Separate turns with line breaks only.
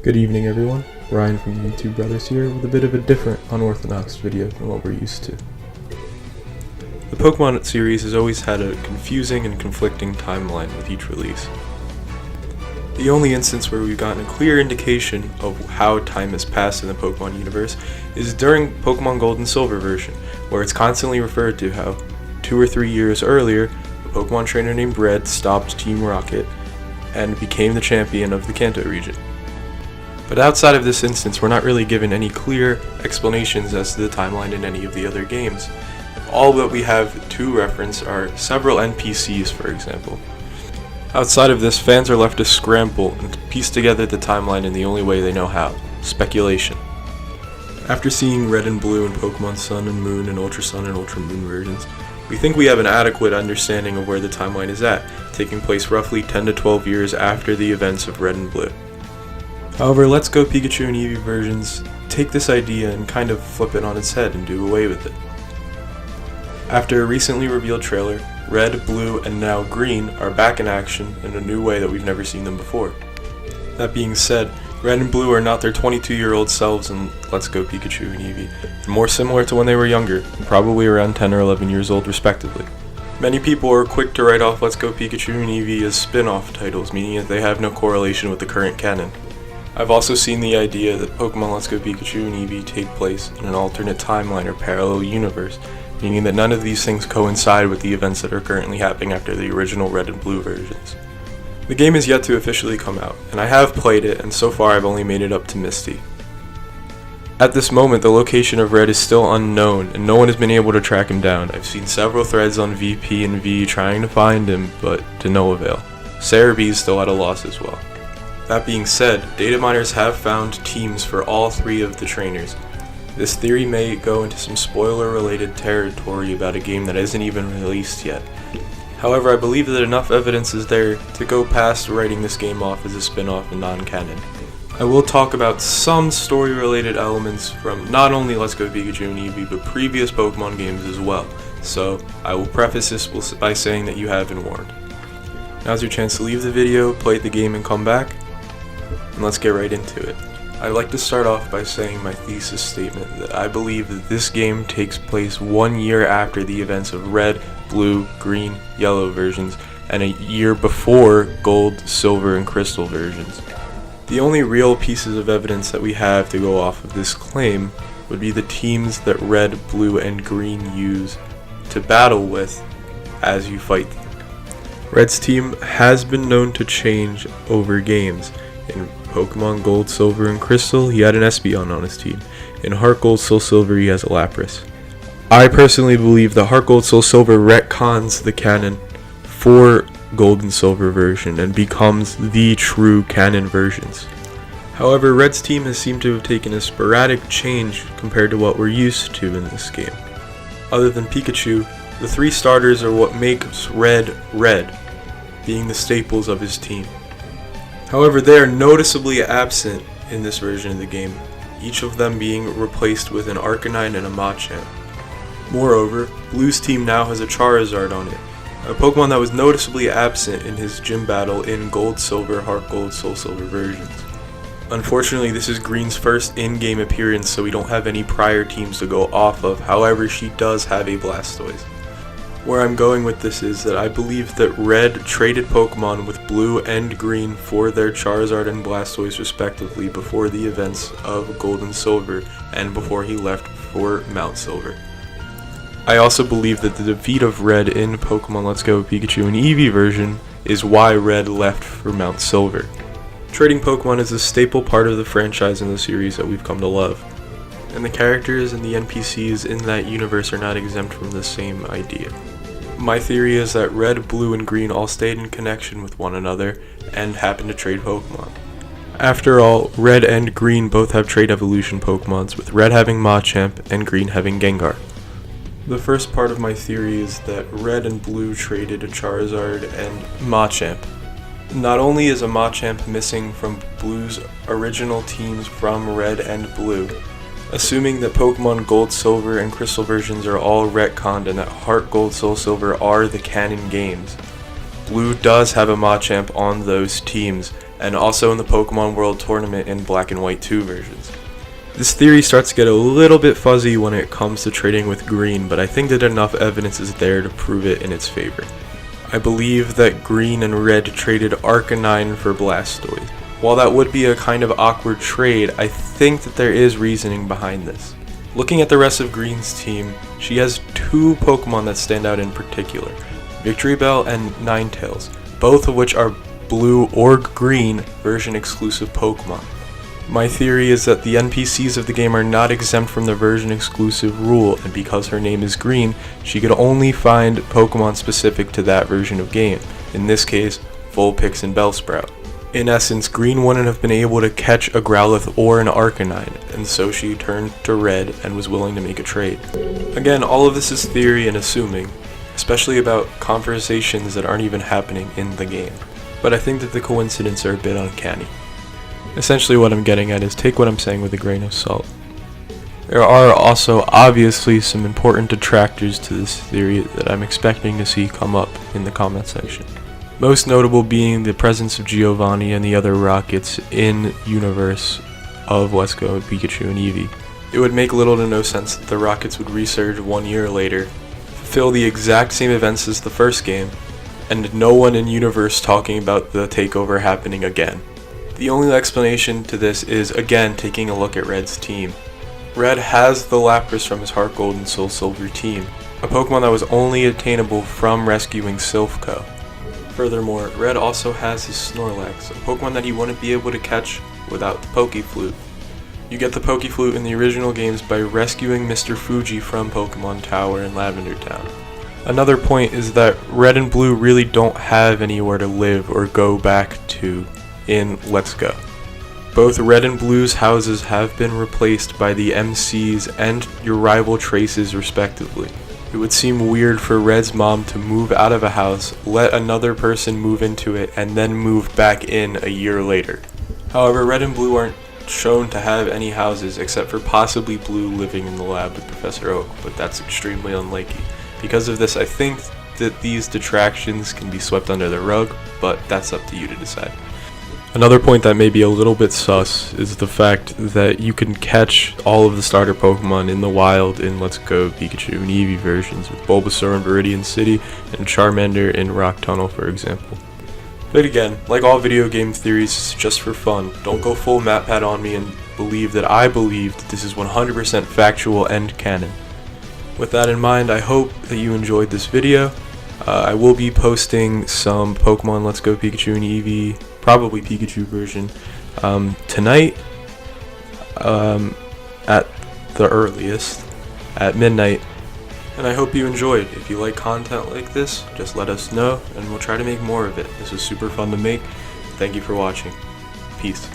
Good evening everyone, Ryan from the YouTube Brothers here with a bit of a different, unorthodox video than what we're used to. The Pokémon series has always had a confusing and conflicting timeline with each release. The only instance where we've gotten a clear indication of how time has passed in the Pokémon universe is during Pokémon Gold and Silver version, where it's constantly referred to how 2 or 3 years earlier, a Pokémon trainer named Red stopped Team Rocket and became the champion of the Kanto region. But outside of this instance, we're not really given any clear explanations as to the timeline in any of the other games. All that we have to reference are several NPCs, for example. Outside of this, fans are left to scramble and piece together the timeline in the only way they know how: speculation. After seeing Red and Blue in Pokémon Sun and Moon and Ultra Sun and Ultra Moon versions, we think we have an adequate understanding of where the timeline is at, taking place roughly 10 to 12 years after the events of Red and Blue. However, Let's Go Pikachu and Eevee versions take this idea and kind of flip it on its head and do away with it. After a recently revealed trailer, Red, Blue, and now Green are back in action in a new way that we've never seen them before. That being said, Red and Blue are not their 22-year-old selves in Let's Go Pikachu and Eevee. They're more similar to when they were younger, probably around 10 or 11 years old respectively. Many people are quick to write off Let's Go Pikachu and Eevee as spin-off titles, meaning that they have no correlation with the current canon. I've also seen the idea that Pokémon Let's Go Pikachu and Eevee take place in an alternate timeline or parallel universe, meaning that none of these things coincide with the events that are currently happening after the original Red and Blue versions. The game is yet to officially come out, and I have played it, and so far I've only made it up to Misty. At this moment, the location of Red is still unknown, and no one has been able to track him down. I've seen several threads on VP and V trying to find him, but to no avail. Cerebi is still at a loss as well. That being said, data miners have found teams for all 3 of the trainers. This theory may go into some spoiler-related territory about a game that isn't even released yet. However, I believe that enough evidence is there to go past writing this game off as a spin-off and non-canon. I will talk about some story-related elements from not only Let's Go Pikachu and Eevee, but previous Pokemon games as well, so I will preface this by saying that you have been warned. Now's your chance to leave the video, play the game, and come back. And let's get right into it. I'd like to start off by saying my thesis statement that I believe that this game takes place 1 year after the events of Red, Blue, Green, Yellow versions, and a year before Gold, Silver, and Crystal versions. The only real pieces of evidence that we have to go off of this claim would be the teams that Red, Blue, and Green use to battle with as you fight them. Red's team has been known to change over games. In Pokémon Gold, Silver, and Crystal, he had an Espeon on his team. In Heart Gold, Soul Silver, he has a Lapras. I personally believe that Heart Gold, Soul Silver retcons the canon for Gold and Silver version and becomes the true canon versions. However, Red's team has seemed to have taken a sporadic change compared to what we're used to in this game. Other than Pikachu, the 3 starters are what makes Red, Red, being the staples of his team. However, they are noticeably absent in this version of the game, each of them being replaced with an Arcanine and a Machamp. Moreover, Blue's team now has a Charizard on it, a Pokemon that was noticeably absent in his gym battle in Gold, Silver, Heart Gold, Soul Silver versions. Unfortunately, this is Green's first in-game appearance, so we don't have any prior teams to go off of. However, she does have a Blastoise. Where I'm going with this is that I believe that Red traded Pokemon with Blue and Green for their Charizard and Blastoise respectively before the events of Gold and Silver and before he left for Mount Silver. I also believe that the defeat of Red in Pokemon Let's Go Pikachu and Eevee version is why Red left for Mount Silver. Trading Pokemon is a staple part of the franchise in the series that we've come to love, and the characters and the NPCs in that universe are not exempt from the same idea. My theory is that Red, Blue, and Green all stayed in connection with one another and happened to trade Pokemon. After all, Red and Green both have trade evolution Pokemons, with Red having Machamp and Green having Gengar. The first part of my theory is that Red and Blue traded a Charizard and Machamp. Not only is a Machamp missing from Blue's original teams from Red and Blue, assuming that Pokemon Gold, Silver, and Crystal versions are all retconned and that Heart Gold, Soul Silver are the canon games, Blue does have a Machamp on those teams, and also in the Pokemon World Tournament in Black and White 2 versions. This theory starts to get a little bit fuzzy when it comes to trading with Green, but I think that enough evidence is there to prove it in its favor. I believe that Green and Red traded Arcanine for Blastoise. While that would be a kind of awkward trade, I think that there is reasoning behind this. Looking at the rest of Green's team, she has two Pokemon that stand out in particular, Victreebel and Ninetales, both of which are blue or green version exclusive Pokemon. My theory is that the NPCs of the game are not exempt from the version exclusive rule, and because her name is Green, she could only find Pokemon specific to that version of game, in this case, Vulpix and Bellsprout. In essence, Green wouldn't have been able to catch a Growlithe or an Arcanine, and so she turned to Red and was willing to make a trade. Again, all of this is theory and assuming, especially about conversations that aren't even happening in the game, but I think that the coincidences are a bit uncanny. Essentially what I'm getting at is take what I'm saying with a grain of salt. There are also obviously some important detractors to this theory that I'm expecting to see come up in the comment section. Most notable being the presence of Giovanni and the other Rockets in universe of Let's Go, Pikachu, and Eevee. It would make little to no sense that the Rockets would resurge 1 year later, fulfill the exact same events as the first game, and no one in universe talking about the takeover happening again. The only explanation to this is, again, taking a look at Red's team. Red has the Lapras from his Heart Gold and Soul Silver team, a Pokemon that was only attainable from rescuing Silph. Furthermore, Red also has his Snorlax, a Pokemon that he wouldn't be able to catch without the Pokeflute. You get the Pokeflute in the original games by rescuing Mr. Fuji from Pokemon Tower in Lavender Town. Another point is that Red and Blue really don't have anywhere to live or go back to in Let's Go. Both Red and Blue's houses have been replaced by the MCs and your rival Traces respectively. It would seem weird for Red's mom to move out of a house, let another person move into it, and then move back in a year later. However, Red and Blue aren't shown to have any houses except for possibly Blue living in the lab with Professor Oak, but that's extremely unlikely. Because of this, I think that these detractions can be swept under the rug, but that's up to you to decide. Another point that may be a little bit sus is the fact that you can catch all of the starter Pokemon in the wild in Let's Go Pikachu and Eevee versions, with Bulbasaur in Viridian City and Charmander in Rock Tunnel, for example. But again, like all video game theories, it's just for fun. Don't go full MatPat on me and believe that I believe that this is 100% factual and canon. With that in mind, I hope that you enjoyed this video. I will be posting some Pokemon Let's Go Pikachu and Eevee, probably Pikachu version, tonight at the earliest, at midnight. And I hope you enjoyed. If you like content like this, just let us know and we'll try to make more of it. This was super fun to make. Thank you for watching. Peace.